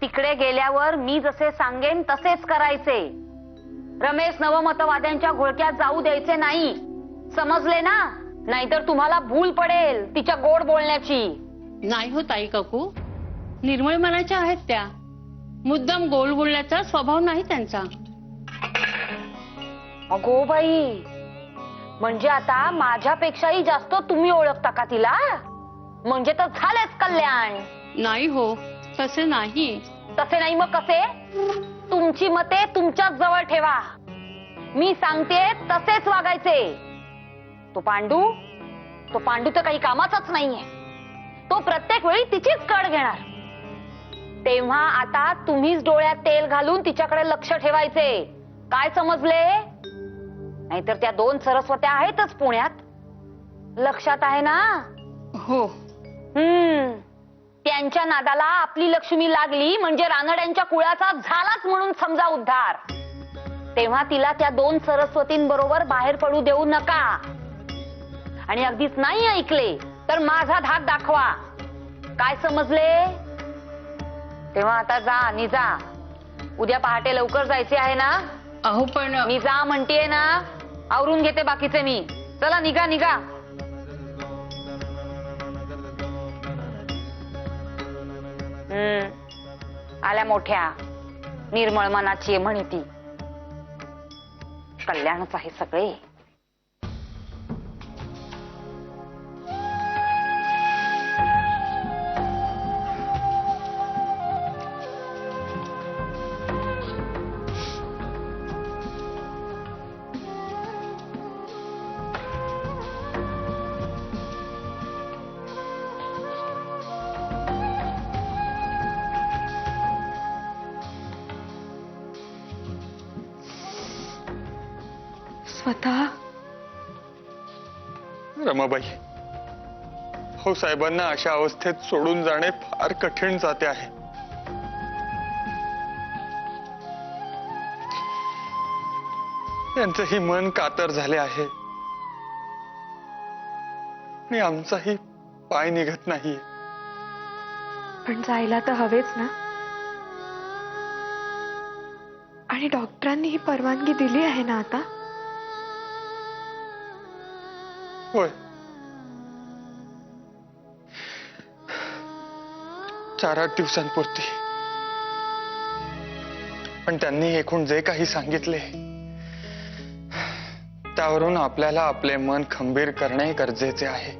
तिकडे गेल्यावर मी जसे सांगेन तसेच करायचे. रमेश नवमतवाद्यांच्या घोळक्यात जाऊ द्यायचे नाही, समजले ना? नाहीतर तुम्हाला भूल पडेल तिच्या गोड बोलण्याची. नाही हो ताई काकू, निर्मळ मनाच्या आहेत त्या. मुद्दाम गोल बोलण्याचा स्वभाव नाही त्यांचा. अगो बाई, म्हणजे आता माझ्यापेक्षाही जास्त तुम्ही ओळखता का तिला? म्हणजे तर झालेच कल्याण. नाही हो, तसे नाही. तसे नाही मग कसे? तुमची मते तुमच्याच जवळ ठेवा. मी सांगते तसेच वागायचे. तो पांडू तर काही कामाचाच नाहीये. तो प्रत्येक वेळी तिचीच कड घेणार. तेव्हा आता तुम्हीच डोळ्यात तेल घालून तिच्याकडे लक्ष ठेवायचे. काय समजले? नाहीतर त्या 2 सरस्वत्या आहेतच पुण्यात, लक्षात आहे ना? हो. त्यांच्या नादाला आपली लक्ष्मी लागली म्हणजे रानड्यांच्या कुळाचा झालाच म्हणून समजा उद्धार. तेव्हा तिला त्या 2 सरस्वतींबरोबर बाहेर पडू देऊ नका. आणि अगदीच नाही ऐकले तर माझा धाक दाखवा. काय समजले? तेव्हा आता जा, निजा. उद्या पहाटे लवकर जायचे आहे ना? अहो पण निजा म्हणतेय ना. आवरून घेते बाकीचे मी. चला निघा निघा. आल्या मोठ्या, निर्मळ मनाची म्हणी ती. कल्याणच आहे सगळे. स्वतः रमाबाई, हो साहेबांना अशा अवस्थेत सोडून जाणे फार कठीण जाते आहे. त्यांचंही मन कातर झाले आहे आणि आमचाही पाय निघत नाहीये. पण जायला तर हवेच ना. आणि डॉक्टरांनी ही परवानगी दिली आहे ना आता? होय, 4-8 दिवसांपुरती. पण त्यांनी एकूण जे काही सांगितले त्यावरून आपल्याला आपले मन खंबीर करणे गरजेचे आहे.